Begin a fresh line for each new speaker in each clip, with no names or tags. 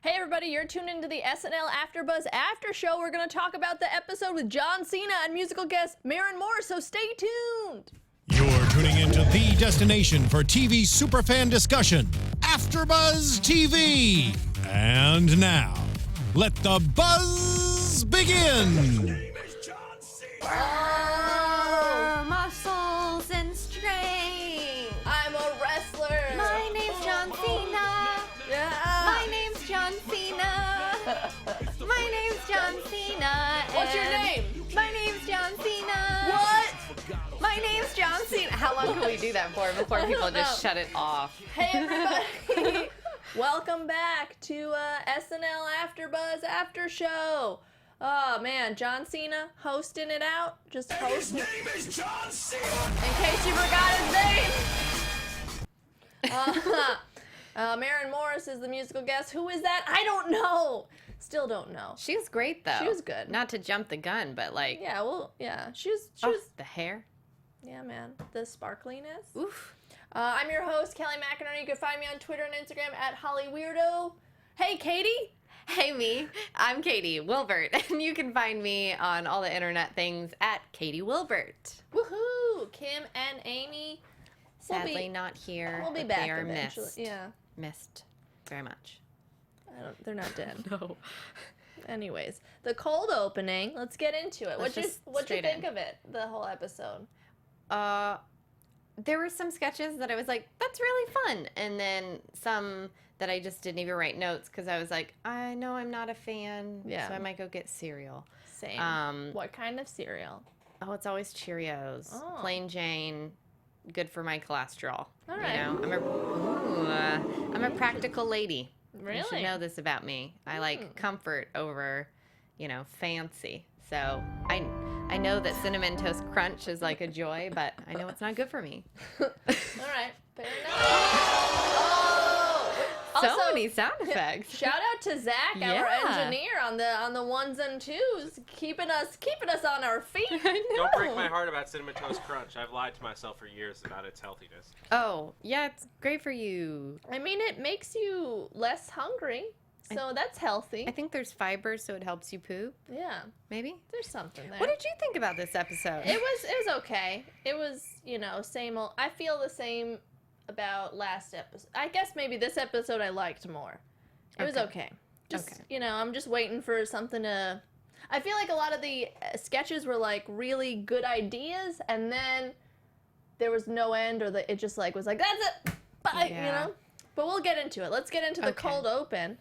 Hey everybody, you're tuned into the SNL AfterBuzz After Show. We're going to talk about the episode with John Cena and musical guest Maren Moore, so stay tuned.
You're tuning into the destination for TV superfan discussion, AfterBuzz TV. And now, let the buzz begin.
Oh, muscles and strength.
I'm a wrestler.
My name's John Cena.
Yeah.
My name's John Cena. My name's John Cena.
What's your
and
name?
My name's John Cena.
What?
My name's John Cena. How long can we do that for before people just shut it off?
Hey everybody. Welcome back to SNL AfterBuzz After Show. Oh man, John Cena hosting it out. Just hosting.
His name is John Cena.
In case you forgot his name. Maren Morris is the musical guest. Who is that? I don't know. Still don't know.
She was great though.
She was good.
Not to jump the gun, but like.
Yeah, well, yeah. She was.
The hair.
Yeah, man. The sparkliness.
Oof.
I'm your host, Kelly McInerney. You can find me on Twitter and Instagram at HollyWeirdo. Hey, Katie.
Hey me, I'm Katie Wilbert, and you can find me on all the internet things at Katie Wilbert.
Woohoo! Kim and Amy.
Sadly not here.
We'll be
but
back
they are
eventually.
missed.
Yeah.
Missed very much.
They're not dead.
No.
Anyways, the cold opening. Let's get into it.
Let's
What'd you
just
think
straight in.
of it? The whole episode.
There were some sketches that I was like, that's really fun. And then some that I just didn't even write notes because I was like, I know I'm not a fan.
Yeah.
So I might go get cereal.
Same. What kind of cereal?
Oh, it's always Cheerios.
Oh.
Plain Jane. Good for my cholesterol.
All right.
You know, I'm a practical lady.
Really?
You should know this about me. I like comfort over, fancy. So I know that Cinnamon Toast Crunch is like a joy, but I know it's not good for me.
All right. Fair enough.
So many sound effects.
Shout out to Zach, our
Yeah.
engineer, on the ones and twos, keeping us on our feet.
Don't break my heart about Cinnamon Toast Crunch. I've lied to myself for years about its healthiness.
Oh, yeah, it's great for you.
I mean, it makes you less hungry, so that's healthy.
I think there's fiber, so it helps you poop.
Yeah,
Maybe.
there's something there.
What did you think about this episode?
It was okay. It was, same old. I feel the same about last episode. I guess maybe this episode I liked more. It was okay. Just, I'm just waiting for something to... I feel like a lot of the sketches were, like, really good ideas, and then there was no end, or it just, like, was like, that's it! Bye!
Yeah.
But we'll get into it. Let's get into the cold open.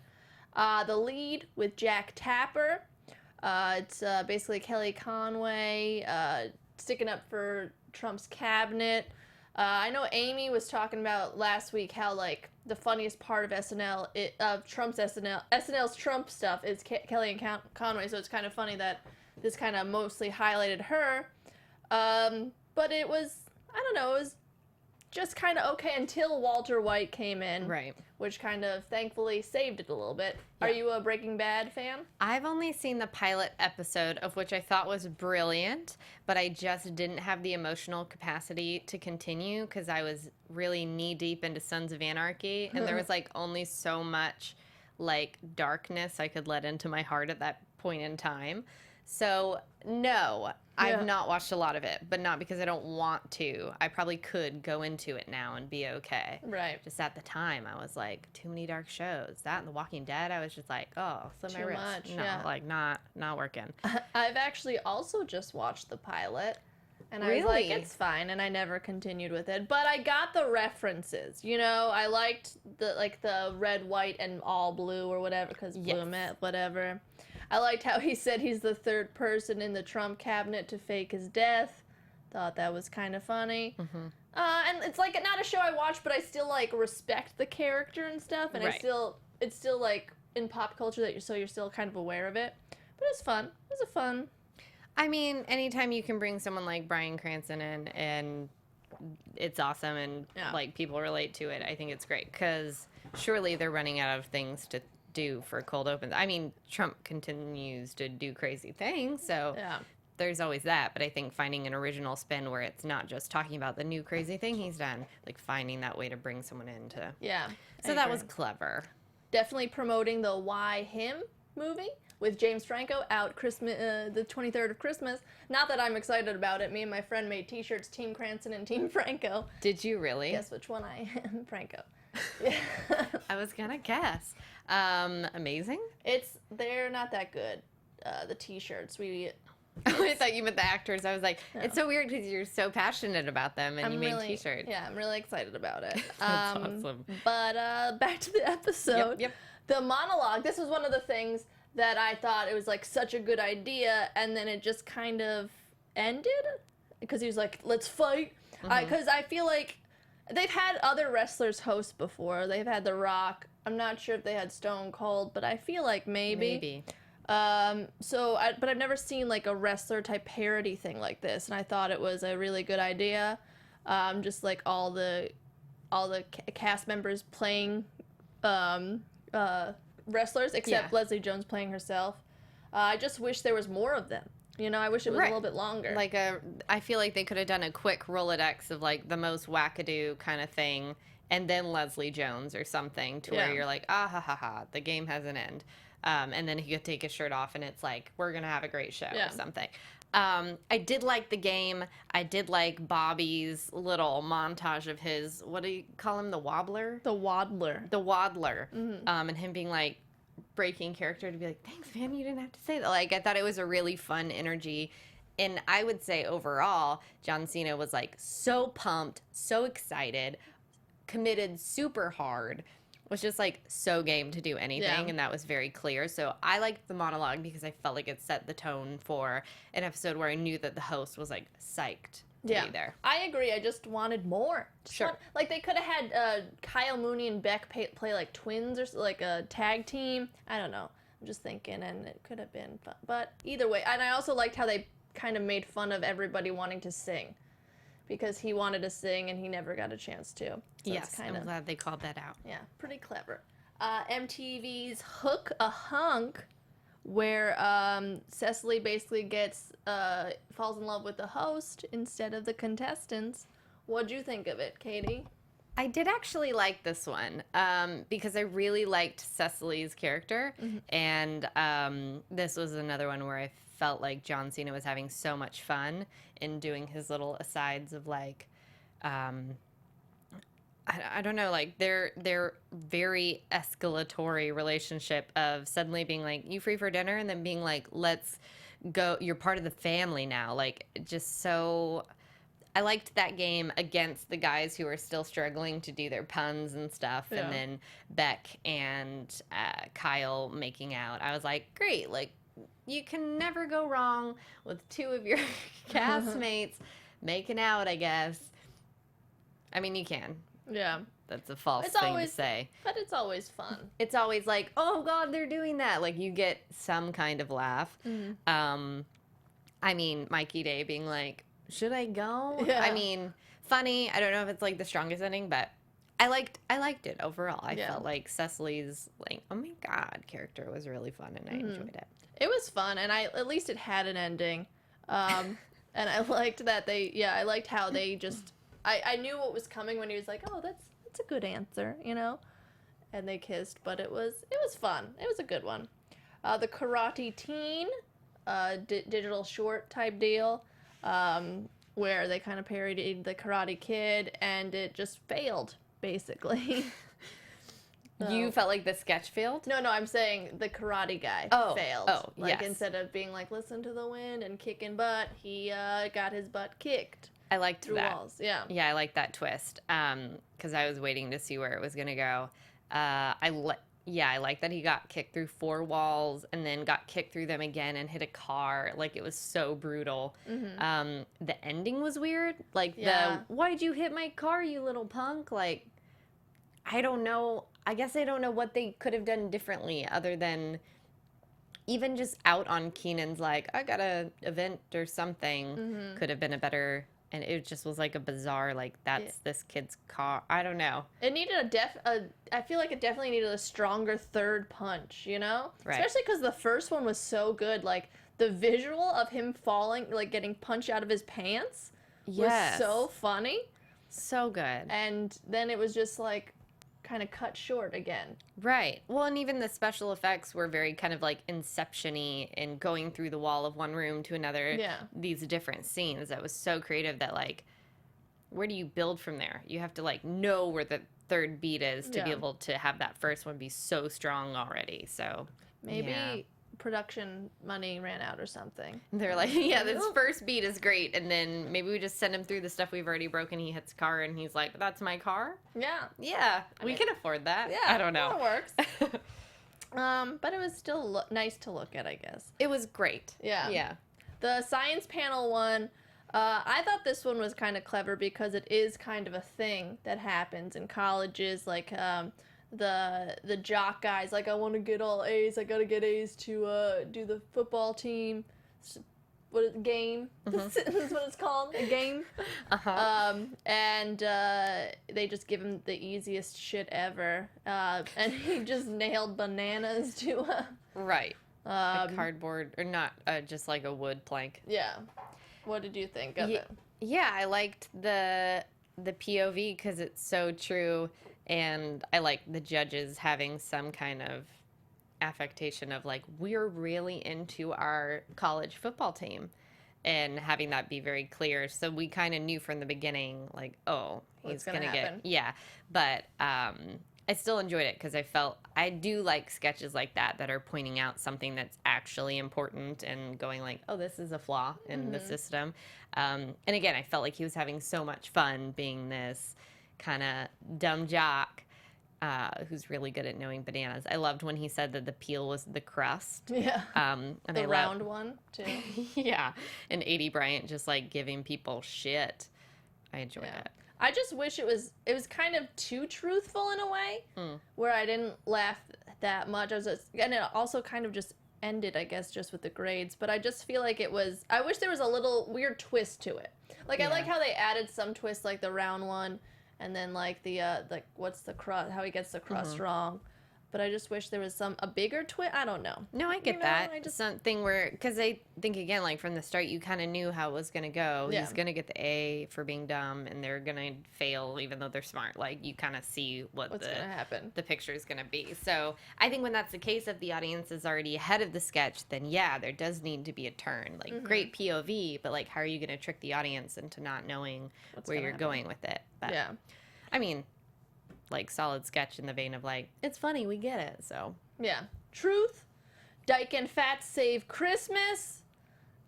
The lead with Jack Tapper. It's basically Kelly Conway sticking up for Trump's cabinet. I know Amy was talking about last week how, like, the funniest part of SNL's Trump stuff is Kelly and Conway, so it's kind of funny that this kind of mostly highlighted her. But it was, I don't know, it was just kind of okay until Walter White came in.
Right.
Which kind of thankfully saved it a little bit. Yeah. Are you a Breaking Bad fan?
I've only seen the pilot episode, of which I thought was brilliant, but I just didn't have the emotional capacity to continue because I was really knee-deep into Sons of Anarchy, and there was, like, only so much, like, darkness I could let into my heart at that point in time. So, no, I've not watched a lot of it, but not because I don't want to. I probably could go into it now and be okay.
Right.
Just at the time, I was like, too many dark shows. That and The Walking Dead, I was just like, oh, slit my
Too
wrist.
much,
No,
yeah.
like, not working.
I've actually also just watched the pilot, and I was like, it's fine, and I never continued with it. But I got the references, I liked the red, white, and all blue or whatever, because blue meant whatever. I liked how he said he's the third person in the Trump cabinet to fake his death. Thought that was kind of funny. Mm-hmm. And it's like not a show I watch, but I still like respect the character and stuff, and it's still like in pop culture that you're still kind of aware of it. But it was fun. It was a fun.
I mean, anytime you can bring someone like Bryan Cranston in and it's awesome and like people relate to it, I think it's great because surely they're running out of things to do for cold opens. I mean, Trump continues to do crazy things, so there's always that. But I think finding an original spin where it's not just talking about the new crazy thing he's done, like finding that way to bring someone in to.
Yeah.
So that was clever.
definitely promoting the Why Him movie with James Franco out Christmas, the 23rd of Christmas. Not that I'm excited about it. Me and my friend made t-shirts, Team Cranston and Team Franco.
Did you really?
Guess which one I am, Franco. Yeah.
I was gonna guess. Amazing.
They're not that good, the t-shirts.
I thought you meant the actors. I was like, no. It's so weird because you're so passionate about them and you made t-shirts.
Yeah, I'm really excited about it.
That's awesome.
But back to the episode.
Yep.
The monologue, this was one of the things that I thought it was like such a good idea, and then it just kind of ended because he was like, let's fight. Because I feel like they've had other wrestlers host before. They've had The Rock. I'm not sure if they had Stone Cold, but I feel like maybe. But I've never seen like a wrestler type parody thing like this, and I thought it was a really good idea. Just like all the cast members playing wrestlers, except Leslie Jones playing herself. I just wish there was more of them. You know, I wish it was a little bit longer.
I feel like they could have done a quick Rolodex of like the most wackadoo kind of thing, and then Leslie Jones or something to where you're like, ah ha ha ha, the game has an end. And then he could take his shirt off and it's like, we're going to have a great show or something. I did like the game. I did like Bobby's little montage of his, what do you call him? The Wobbler?
The Waddler.
The Waddler. And him being like, breaking character to be like, thanks, man, you didn't have to say that. Like, I thought it was a really fun energy. And I would say overall, John Cena was like so pumped, so excited, committed super hard. Was just like so game to do anything, and that was very clear. So I liked the monologue because I felt like it set the tone for an episode where I knew that the host was like psyched to be there.
I agree. I just wanted more. Like they could have had Kyle Mooney and Beck play like twins or like a tag team. I don't know. I'm just thinking, and it could have been fun. But either way, and I also liked how they kind of made fun of everybody wanting to sing. Because he wanted to sing and he never got a chance to. So
yes, I'm glad they called that out.
Yeah, pretty clever. MTV's Hook a Hunk, where Cecily basically falls in love with the host instead of the contestants. What'd you think of it, Katie?
I did actually like this one because I really liked Cecily's character. And this was another one where I felt like John Cena was having so much fun in doing his little asides of like, I don't know, like their very escalatory relationship of suddenly being like, you free for dinner? And then being like, let's go, you're part of the family now. Like, just so, I liked that game against the guys who are still struggling to do their puns and stuff. Yeah. And then Beck and Kyle making out. I was like, great, like, you can never go wrong with two of your castmates making out, I guess. I mean, you can.
Yeah.
That's a false thing to say.
But it's always fun.
It's always like, oh, God, they're doing that. Like, you get some kind of laugh. I mean, Mikey Day being like, should I go? Yeah. I mean, funny. I don't know if it's, like, the strongest ending, but I liked it overall. I felt like Cecily's, like, oh, my God, character was really fun, and I enjoyed it.
It was fun, and at least it had an ending. And I liked that I liked how they just, I knew what was coming when he was like, oh, that's a good answer, you know? And they kissed, but it was fun. It was a good one. The Karate Teen, digital short type deal, where they kind of parodied the Karate Kid, and it just failed, basically.
You felt like the sketch failed?
No, I'm saying the karate guy failed. Oh, like, instead of being like, listen to the wind and kicking butt, he got his butt kicked.
I liked
through
that.
Walls. Yeah.
Yeah, I liked that twist. Because I was waiting to see where it was going to go. I like that he got kicked through 4 walls and then got kicked through them again and hit a car. Like, it was so brutal. The ending was weird. Like, why'd you hit my car, you little punk? Like, I don't know. I guess I don't know what they could have done differently other than even just out on Keenan's like, I got an event or something could have been a better, and it just was like a bizarre, like, that's this kid's car. I don't know.
It needed I feel like it definitely needed a stronger third punch, you know?
Right.
Especially because the first one was so good. Like, the visual of him falling, like, getting punched out of his pants was so funny.
So good.
And then it was just like, kind of cut short again.
Right. Well, and even the special effects were very kind of like Inception-y and going through the wall of one room to another.
Yeah.
These different scenes. That was so creative that, like, where do you build from there? You have to, like, know where the third beat is to be able to have that first one be so strong already. So
maybe production money ran out or something.
They're like, yeah, this first beat is great, and then maybe we just send him through the stuff we've already broken. He hits car, and he's like, that's my car?
Yeah.
We can afford that.
Yeah,
I don't know.
That works. But it was still nice to look at, I guess.
It was great.
Yeah. The science panel one, I thought this one was kind of clever because it is kind of a thing that happens in colleges, like the jock guys, like, I want to get all A's, I gotta get A's to do the football team. What is game? This is what it's called, a game. And they just give him the easiest shit ever, and he just nailed bananas to
right. A cardboard, or not, just like a wood plank.
Yeah. What did you think of it?
Yeah, I liked the POV because it's so true, and I like the judges having some kind of affectation of, like, we're really into our college football team, and having that be very clear. So we kind of knew from the beginning, like, oh, he's going to get... Yeah, but I still enjoyed it because I do like sketches like that are pointing out something that's actually important and going like, oh, this is a flaw in the system. And again, I felt like he was having so much fun being this kind of dumb jock who's really good at knowing bananas. I loved when he said that the peel was the crust.
Yeah.
And
the round one, too.
Yeah. And A.D. Bryant just, like, giving people shit. I enjoyed it.
I just wish it was kind of too truthful in a way, where I didn't laugh that much. And it also kind of just ended, I guess, just with the grades. But I just feel like I wish there was a little weird twist to it. Like, I like how they added some twist, like the round one, and then, like, the, like, what's the crust, how he gets the crust wrong. But I just wish there was a bigger twist. I don't know.
No, I get that. Something where, because I think, again, like, from the start, you kind of knew how it was going to go.
Yeah.
He's going to get the A for being dumb, and they're going to fail even though they're smart. Like, you kind of see what's going to
happen.
The picture is going to be. So I think when that's the case, if the audience is already ahead of the sketch, then, yeah, there does need to be a turn. Like, great POV, but, like, how are you going to trick the audience into not knowing where you're going with it? But,
yeah.
I mean... like, solid sketch in the vein of, like, it's funny, we get it, so.
Yeah. Truth. Dyke and Fats save Christmas.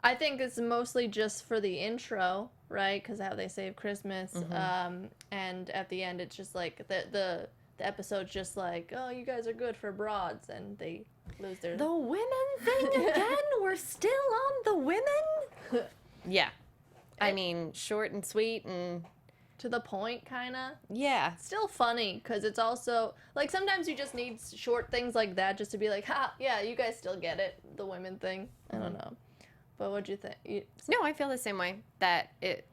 I think it's mostly just for the intro, right? Because how they save Christmas. And at the end, it's just like, the episode's just like, oh, you guys are good for broads, and they lose their...
The women thing again? We're still on the women? Yeah. I mean, short and sweet and...
to the point, kind of.
Yeah.
Still funny, because it's also, like, sometimes you just need short things like that just to be like, ha, yeah, you guys still get it, the women thing. I don't know. But what'd you think?
No, I feel the same way. That it,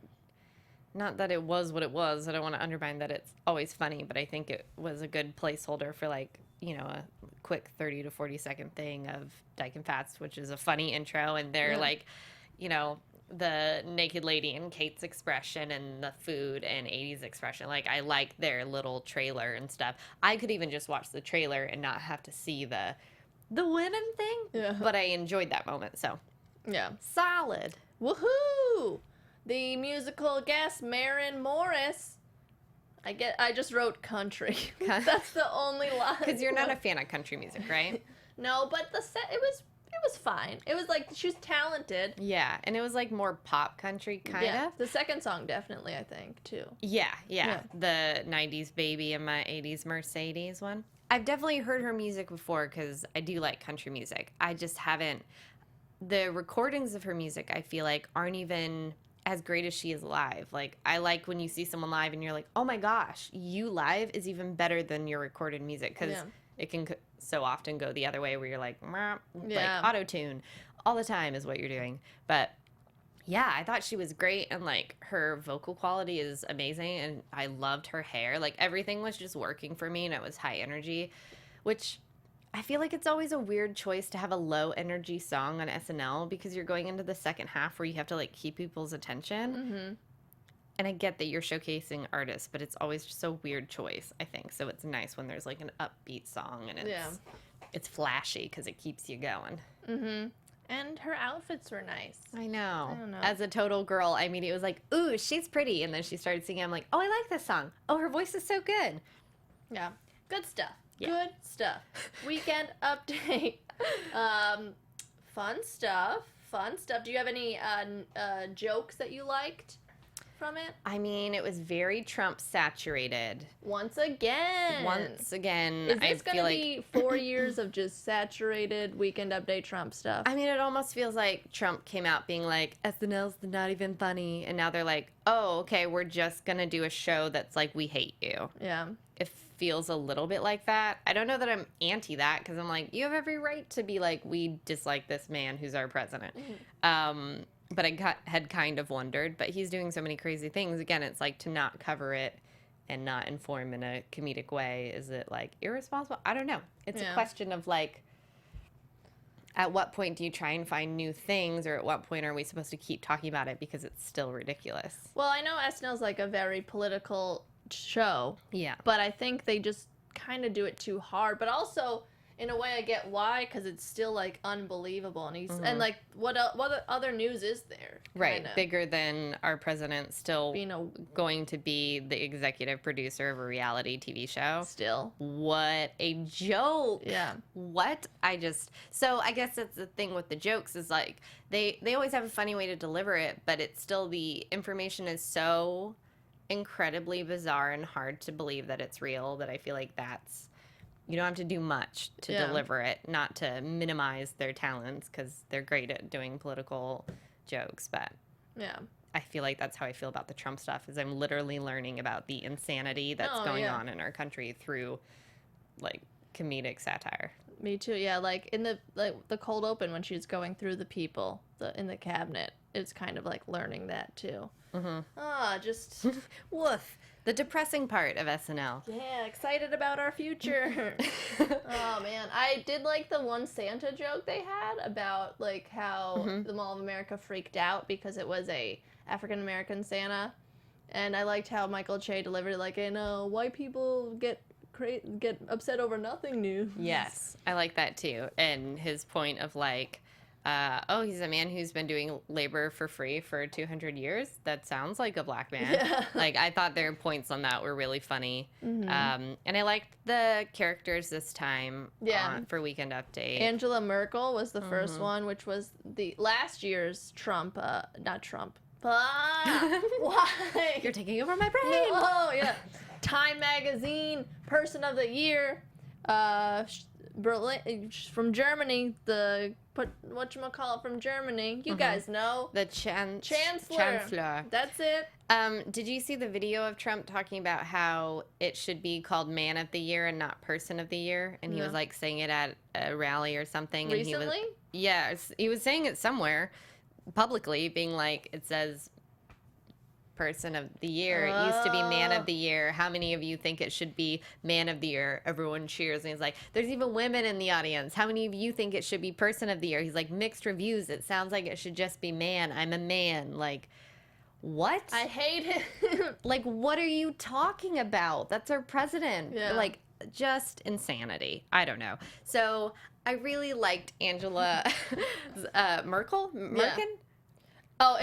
not that it was what it was, I don't want to undermine that it's always funny, but I think it was a good placeholder for, like, you know, a quick 30 to 40 second thing of Dyke and Fats, which is a funny intro, and they're like, you know, the naked lady and Kate's expression and the food and 80s expression. Like, I like their little trailer and stuff. I could even just watch the trailer and not have to see the women thing. Yeah. But I enjoyed that moment, so.
Yeah.
Solid.
Woohoo! The musical guest, Maren Morris. I just wrote country. That's the only line.
Because you're not a fan of country music, right?
No, but it was fine. It was like, she was talented.
Yeah, and it was like more pop country kind of.
The second song definitely, I think, too.
Yeah. The 90s Baby and My 80s Mercedes one. I've definitely heard her music before because I do like country music. I just haven't. The recordings of her music, I feel like, aren't even as great as she is live. Like, I like when you see someone live and you're like, oh my gosh, you live is even better than your recorded music because it can so often go the other way where you're like, like auto-tune all the time is what you're doing. But yeah, I thought she was great, and like her vocal quality is amazing, and I loved her hair. Like, everything was just working for me, and it was high energy, which I feel like it's always a weird choice to have a low energy song on SNL because you're going into the second half where you have to like keep people's attention. and I get that you're showcasing artists, but it's always just a weird choice, I think. So it's nice when there's like an upbeat song and it's flashy because it keeps you going.
Mm-hmm. And her outfits were nice.
I know.
I don't know.
As a total girl, I immediately was like, ooh, she's pretty. And then she started singing. I'm like, oh, I like this song. Oh, her voice is so good.
Yeah. Good stuff.
Yeah.
Good stuff. Weekend update. Fun stuff. Fun stuff. Do you have any jokes that you liked from it?
I mean, it was very Trump saturated.
Once again.
Is
this going to be 4 years of just saturated Weekend Update Trump stuff?
I mean, it almost feels like Trump came out being like, SNL's not even funny. And now they're like, oh, okay, we're just going to do a show that's like, we hate you.
Yeah.
It feels a little bit like that. I don't know that I'm anti that because I'm like, you have every right to be like, we dislike this man who's our president. Mm-hmm. But I had kind of wondered, but he's doing so many crazy things. Again, it's like to not cover it and not inform in a comedic way. Is it like irresponsible? I don't know. It's a question of like, at what point do you try and find new things, or at what point are we supposed to keep talking about it because it's still ridiculous?
Well, I know SNL's like a very political show.
Yeah.
But I think they just kind of do it too hard. But also, in a way, I get why, because it's still like unbelievable, and he's and like what other news is there?
Right,
Kinda.
bigger than our president still going to be the executive producer of a reality TV show.
Still,
what a joke!
Yeah,
what so I guess that's the thing with the jokes is like they always have a funny way to deliver it, but it's still the information is so incredibly bizarre and hard to believe that it's real that I feel like that's. You don't have to do much to deliver it, not to minimize their talents because they're great at doing political jokes. But I feel like that's how I feel about the Trump stuff is I'm literally learning about the insanity that's going on in our country through like comedic satire.
Me too. Yeah, like in the cold open when she's going through the people in the cabinet, it's kind of like learning that too. Mm-hmm. Just
woof. The depressing part of SNL.
Yeah, excited about our future. Oh, man. I did like the one Santa joke they had about, like, how the Mall of America freaked out because it was a African-American Santa. And I liked how Michael Che delivered it like, white people get upset over nothing new.
Yes, I like that, too. And his point of, like, he's a man who's been doing labor for free for 200 years. That sounds like a black man. Yeah. Like, I thought their points on that were really funny. Mm-hmm. And I liked the characters this time for Weekend Update.
Angela Merkel was the first one, which was the last year's Trump. Not Trump. Why?
You're taking over my brain.
Oh, yeah. Time Magazine Person of the Year. Berlin, from Germany, whatchamacallit from Germany. You guys know.
The
Chancellor. That's it.
Did you see the video of Trump talking about how it should be called Man of the Year and not Person of the Year? And he was like saying it at a rally or something.
Recently?
And he was saying it somewhere publicly, being like, it says Person of the Year. It used to be Man of the Year. How many of you think it should be Man of the Year? Everyone cheers. And he's like, there's even women in the audience. How many of you think it should be Person of the Year? He's like, mixed reviews. It sounds like it should just be man. I'm a man. Like, what?
I hate him.
Like, what are you talking about? That's our president.
Yeah.
Like, just insanity. I don't know. So I really liked Angela Merkel. Merkin?
Yeah. Oh,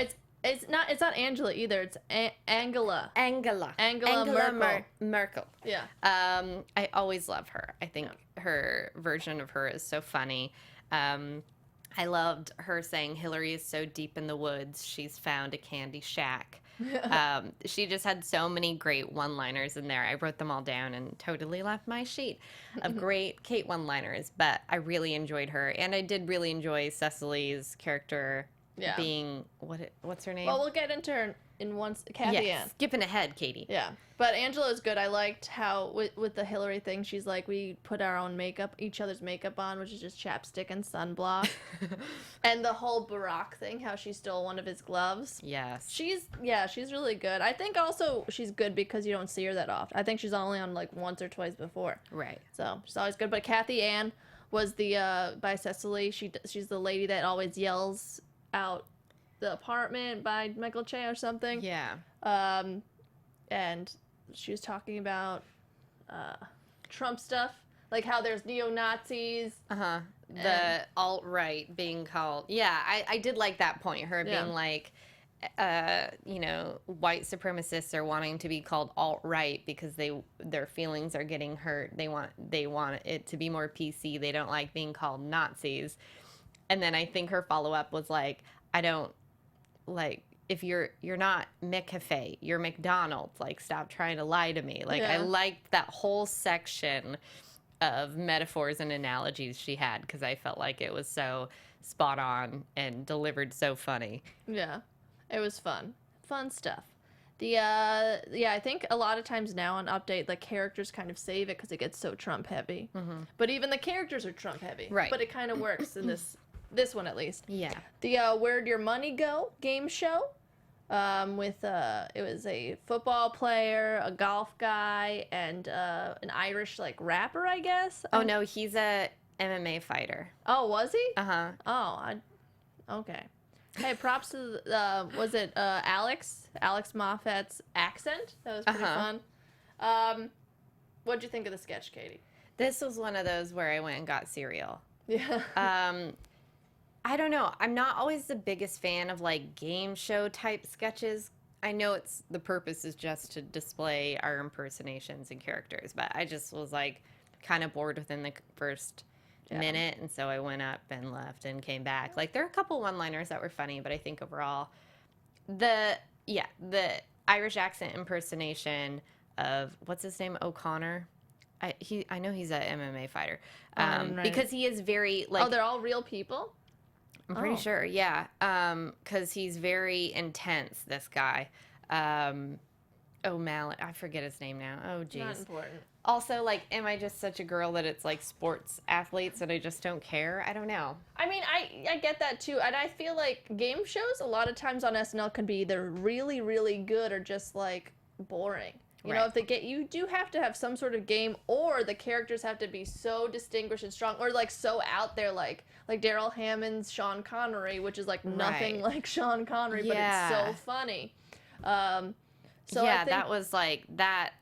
It's not Angela either. It's Angela.
Angela Merkel.
Yeah.
I always love her. I think her version of her is so funny. I loved her saying Hillary is so deep in the woods, she's found a candy shack. She just had so many great one-liners in there. I wrote them all down and totally left my sheet of great Kate one-liners, but I really enjoyed her. And I did really enjoy Cecily's character being, what's her name?
Well, we'll get into her in once, Kathy Ann.
Skipping ahead, Katie.
Yeah. But Angela's good. I liked how, with the Hillary thing, she's like, we put our own makeup, each other's makeup on, which is just chapstick and sunblock. And the whole Barack thing, how she stole one of his gloves.
Yes.
She's really good. I think also she's good because you don't see her that often. I think she's only on like once or twice before.
Right.
So she's always good. But Kathy Ann was the, by Cecily, she's the lady that always yells out The Apartment by Michael Che or something.
Yeah.
And she was talking about Trump stuff, like how there's neo-Nazis.
The alt-right being called. Yeah, I did like that point. Her being like, you know, white supremacists are wanting to be called alt-right because their feelings are getting hurt. They want it to be more PC. They don't like being called Nazis. And then I think her follow-up was like, I don't like, if you're not McCafe, you're MacDonald's. Like, stop trying to lie to me. Like, I liked that whole section of metaphors and analogies she had because I felt like it was so spot on and delivered so funny.
Yeah, it was fun stuff. I think a lot of times now on Update, the characters kind of save it because it gets so Trump heavy. But even the characters are Trump heavy,
right?
But it kind of works in this one at least.
Yeah.
The Where'd Your Money Go game show. With it was a football player, a golf guy, and an Irish like rapper, I guess.
Oh no, he's a MMA fighter.
Oh, was he?
Okay.
Hey, props to was it Alex Moffat's accent? That was pretty fun. What'd you think of the sketch, Katie?
This was one of those where I went and got cereal.
Yeah.
I don't know. I'm not always the biggest fan of like game show type sketches. I know the purpose is just to display our impersonations and characters, but I just was like kind of bored within the first minute, and so I went up and left and came back. Like, there are a couple one-liners that were funny, but I think overall the Irish accent impersonation of what's his name, O'Connor. I know he's a MMA fighter.
Right.
Because he is very like,
oh, they're all real people?
I'm pretty sure, yeah. Because he's very intense, this guy. O'Malley. I forget his name now. Oh, geez.
Not important.
Also, like, am I just such a girl that it's like sports athletes and I just don't care? I don't know.
I mean, I get that too. And I feel like game shows a lot of times on SNL can be either really, really good or just like boring. You know, if they get, you do have to have some sort of game, or the characters have to be so distinguished and strong, or like so out there, like Daryl Hammond's Sean Connery, which is like nothing like Sean Connery, but it's so funny. So I think,
that was like that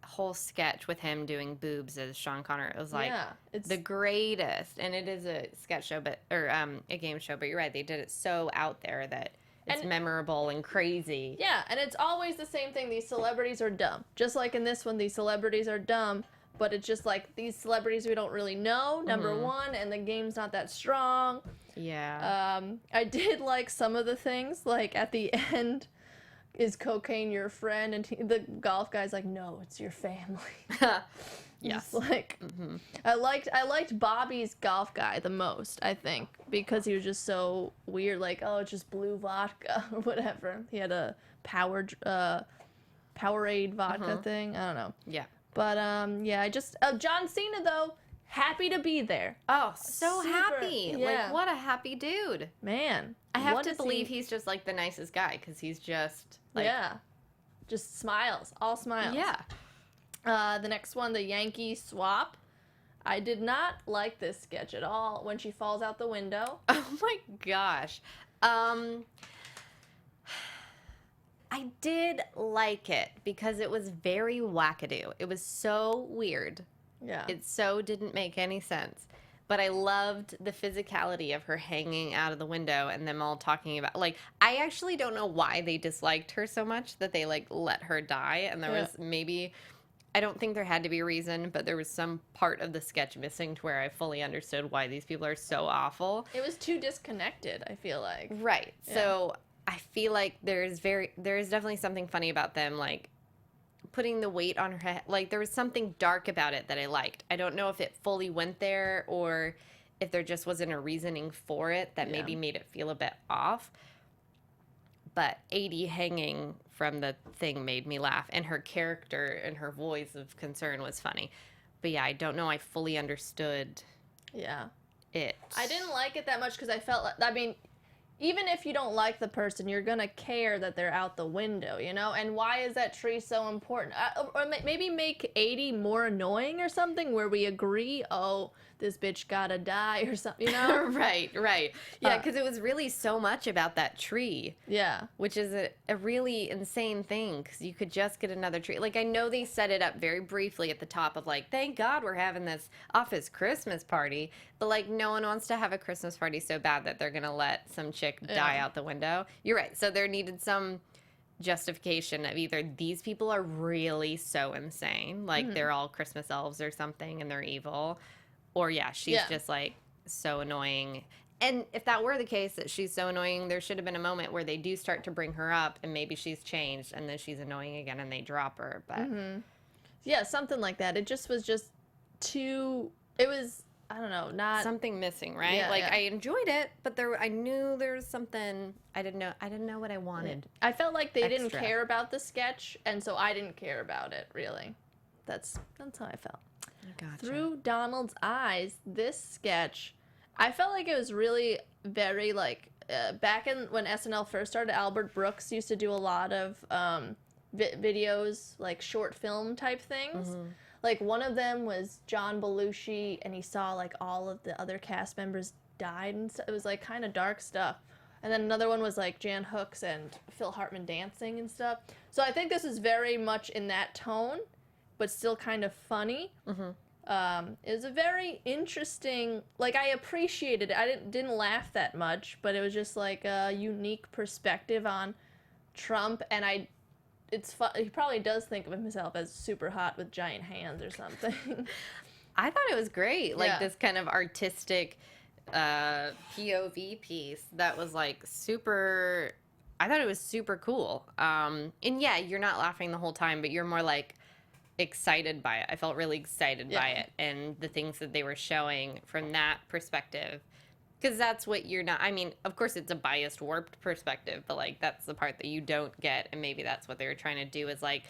whole sketch with him doing boobs as Sean Connery. It was like it's the greatest, and it is a sketch show, a game show. But you're right, they did it so out there that it's memorable and crazy. Yeah, and it's always the same thing. These celebrities are dumb. Just like in this one, these celebrities are dumb, but it's just like these celebrities we don't really know, number one, and the game's not that strong. Yeah.
I did like some of the things, like at the end, is cocaine your friend? And the golf guy's like, no, it's your family. Yes. Like, I liked Bobby's golf guy the most, I think, because he was just so weird. Like, oh, it's just blue vodka or whatever. He had a Powerade vodka thing. I don't know.
Yeah.
But I just John Cena though, happy to be there.
Oh, so happy!
Yeah.
Like, what a happy dude.
Man,
I have to believe he's just like the nicest guy because he's just like
just smiles, all smiles.
Yeah.
The next one, the Yankee Swap. I did not like this sketch at all when she falls out the window.
Oh my gosh. I did like it because it was very wackadoo. It was so weird.
Yeah.
It so didn't make any sense. But I loved the physicality of her hanging out of the window and them all talking about, like, I actually don't know why they disliked her so much that they, like, let her die. And there was maybe, I don't think there had to be a reason, but there was some part of the sketch missing to where I fully understood why these people are so awful.
It was too disconnected, I feel like.
Right. Yeah. So I feel like there is definitely something funny about them, like, putting the weight on her head. Like, there was something dark about it that I liked. I don't know if it fully went there or if there just wasn't a reasoning for it that maybe made it feel a bit off. But 80 hanging from the thing made me laugh, and her character and her voice of concern was funny. But yeah, I don't know I fully understood it.
I didn't like it that much because I felt like, I mean, even if you don't like the person, you're gonna care that they're out the window, you know? And why is that tree so important? Or maybe make 80 more annoying or something, where we agree, oh, this bitch gotta die or something, you know?
Right. Yeah, because it was really so much about that tree.
Yeah.
Which is a really insane thing, because you could just get another tree. Like, I know they set it up very briefly at the top of, like, thank God we're having this office Christmas party. But, like, no one wants to have a Christmas party so bad that they're going to let some chick die out the window. You're right. So there needed some justification of either these people are really so insane, like they're all Christmas elves or something and they're evil, or she's just like so annoying. And if that were the case, that she's so annoying, there should have been a moment where they do start to bring her up and maybe she's changed and then she's annoying again and they drop her. But
yeah, something like that. It just was just too, it was, I don't know, not
something missing, right?
Yeah,
I enjoyed it, but I knew there was something I didn't know what I wanted.
I felt like they didn't
Extra.
care about the sketch, and so I didn't care about it, really. That's how I felt.
Gotcha.
Through Donald's eyes, this sketch, I felt like it was really very, like, back in when SNL first started, Albert Brooks used to do a lot of videos, like short film type things. Like, one of them was John Belushi, and he saw, like, all of the other cast members died, and it was, like, kind of dark stuff. And then another one was, like, Jan Hooks and Phil Hartman dancing and stuff. So I think this is very much in that tone, but still kind of funny. It was a very interesting, like, I appreciated it. I didn't laugh that much, but it was just, like, a unique perspective on Trump, and it's fun. He probably does think of himself as super hot with giant hands or something.
I thought it was great. Like, this kind of artistic POV piece that was, like, super... I thought it was super cool. And, yeah, you're not laughing the whole time, but you're more, like, excited by it. I felt really excited by it. And the things that they were showing from that perspective... Because that's what you're not... I mean, of course, it's a biased, warped perspective, but, like, that's the part that you don't get, and maybe that's what they were trying to do is, like,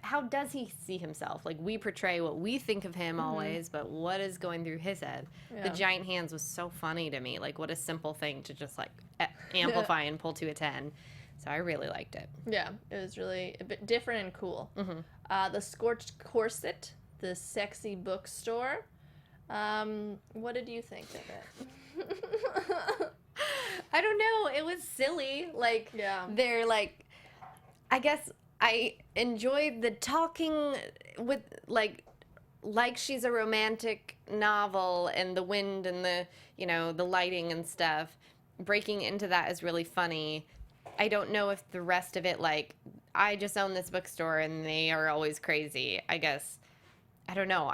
how does he see himself? Like, we portray what we think of him always, but what is going through his head? The giant hands was so funny to me. Like, what a simple thing to just, like, amplify and pull to a 10. So I really liked it. Yeah,
it was really a bit different and cool. The Scorched Corset, the sexy bookstore. What did you think of it?
I don't know. It was silly. Like, they're like, I guess I enjoyed the talking with, like she's a romantic novel, and the wind and the, the lighting and stuff. Breaking into that is really funny. I don't know if the rest of it, like, I just own this bookstore and they are always crazy. I guess, I don't know.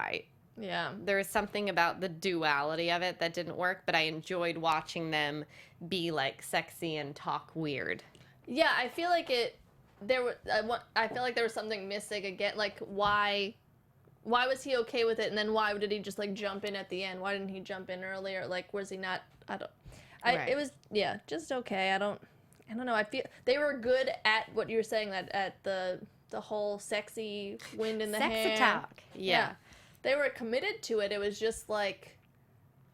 There was something about the duality of it that didn't work, but I enjoyed watching them be, like, sexy and talk weird.
Yeah, I feel like I feel like there was something missing again. Like, why was he okay with it, and then why did he just, like, jump in at the end? Why didn't he jump in earlier? Like, was he not? It was just okay. I don't know. I feel they were good at what you were saying, that at the whole sexy wind in the hair.
Sexy talk. Yeah.
They were committed to it. It was just like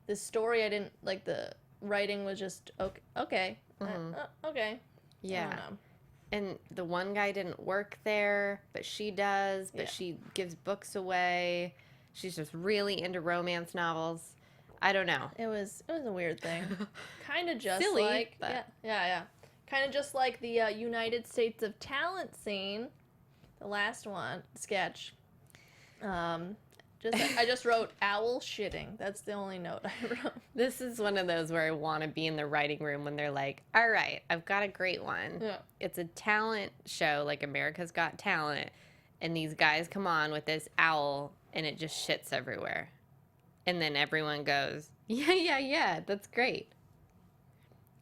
the story. I didn't like the writing was just okay. Okay.
Yeah. I don't know. And the one guy didn't work there, but she does. But she gives books away. She's just really into romance novels. I don't know.
It was a weird thing. Kind of just
silly,
like
but...
yeah. Kind of just like the United States of Talent scene, the last one sketch. I just wrote owl shitting. That's the only note I wrote.
This is one of those where I want to be in the writing room when they're like, all right, I've got a great one.
Yeah.
It's a talent show, like America's Got Talent, and these guys come on with this owl, and it just shits everywhere. And then everyone goes, yeah, that's great.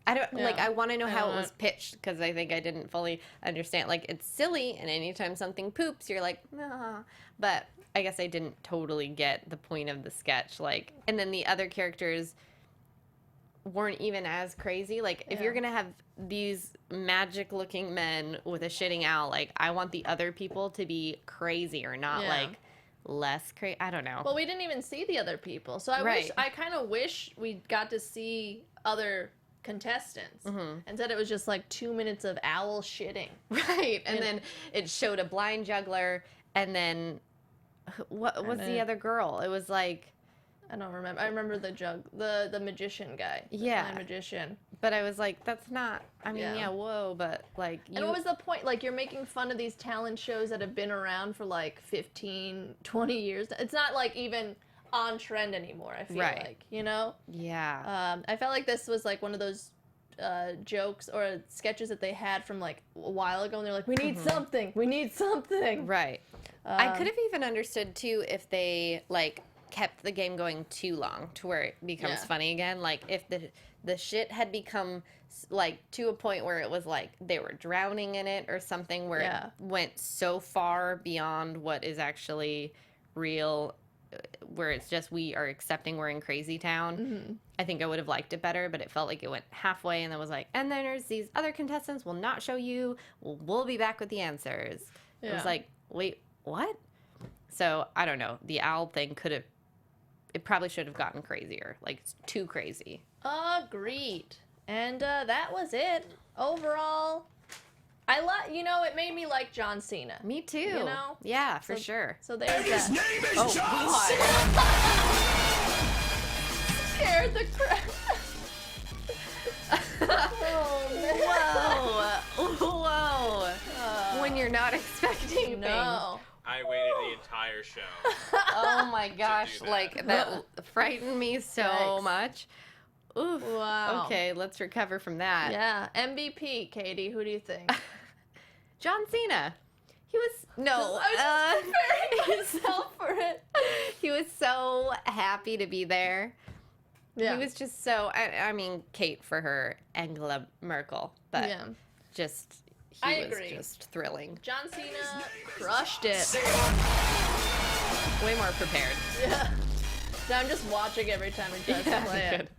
I want to know how it was pitched, because I think I didn't fully understand. Like, it's silly, and anytime something poops, you're like, nah. But I guess I didn't totally get the point of the sketch. Like, and then the other characters weren't even as crazy. Like, if you're going to have these magic-looking men with a shitting owl, like, I want the other people to be crazy or not, like, less crazy. I don't know.
Well, we didn't even see the other people. So I kind of wish we got to see other contestants and said it was just like 2 minutes of owl shitting.
Right. And then it showed a blind juggler, and then what was the other girl? It was like,
I don't remember. I remember the magician guy.
Yeah.
The magician.
But I was like, that's not, I mean, yeah, whoa, but like
And what was the point? Like, you're making fun of these talent shows that have been around for like 15, 20 years. It's not like even on trend anymore, I feel like, you know?
Yeah.
I felt like this was like one of those jokes or sketches that they had from like a while ago, and they're like, we need something, we need something.
Right. I could have even understood too if they like kept the game going too long to where it becomes funny again. Like if the shit had become like to a point where it was like they were drowning in it or something, where it went so far beyond what is actually real, where it's just we are accepting we're in crazy town. I think I would have liked it better, but it felt like it went halfway and then was like, and then there's these other contestants we'll not show you, we'll be back with the answers. It was like, wait, what? So I don't know, the owl thing it probably should have gotten crazier, like it's too crazy.
Agreed. And that was it overall. It made me like John Cena.
Me too.
You know?
Yeah, for sure.
So there's
His
that.
name is
Oh,
John
God.
Cena.
Scared the crap. Oh,
Whoa. When you're not expecting
no.
I waited the entire show.
things. Oh my gosh,
that.
like that frightened me so
Yikes.
much. Oof.
Wow.
Okay, let's recover from that.
Yeah. MVP, Katie, who do you think?
John Cena. He was
I was just preparing myself for it.
He was so happy to be there.
Yeah.
He was just so. I mean, Kate for her, Angela Merkel, but just he was
agree.
just thrilling.
John Cena crushed it.
Way more prepared.
Yeah. Now I'm just watching every time he tries to play it.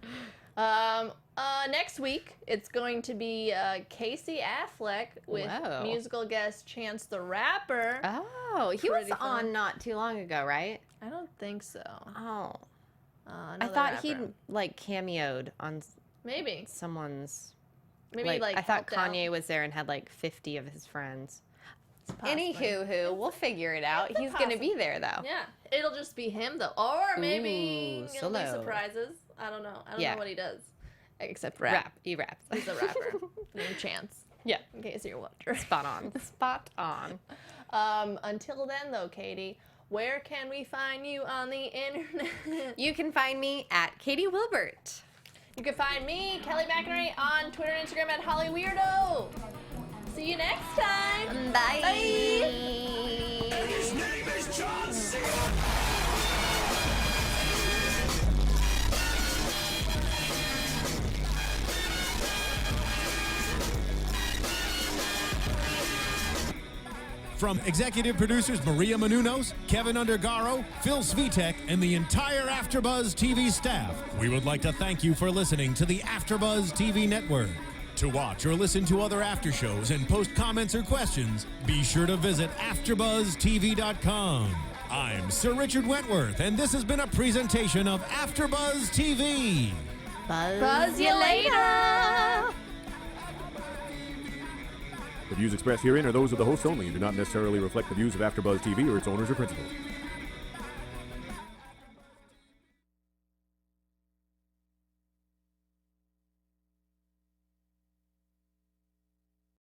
Next week, it's going to be Casey Affleck with
Whoa.
musical guest Chance the Rapper.
Oh, he was
Pretty fun.
on not too long ago, right?
I don't think so.
Oh, I
Another
thought
rapper.
he'd like cameoed on
Maybe.
someone's.
Maybe like
I thought
helped out.
Kanye was there and had like 50 of his friends.
Possibly.
Anywho, we'll figure it out. He's gonna be there though.
Yeah, it'll just be him though, or maybe
Ooh,
it'll be
solo.
surprises. I don't know. I don't
Yeah.
know what he does, except rap.
He raps.
He's a rapper named Chance.
Yeah.
In case you're wondering.
Spot on. Spot on.
Until then, though, Katie, where can we find you on the internet?
You can find me at Katie Wilbert.
You can find me, Kelly McInerney, on Twitter and Instagram at HollyWeirdo. See you next time.
Bye.
His name is John Cena. From executive producers Maria Menounos, Kevin Undergaro, Phil Svitek, and the entire AfterBuzz TV staff, we would like to thank you for listening to the AfterBuzz TV network. To watch or listen to other after shows and post comments or questions, be sure to visit AfterBuzzTV.com. I'm Sir Richard Wentworth, and this has been a presentation of AfterBuzz TV.
Buzz you later.
The views expressed herein are those of the hosts only and do not necessarily reflect the views of AfterBuzz TV or its owners or principals.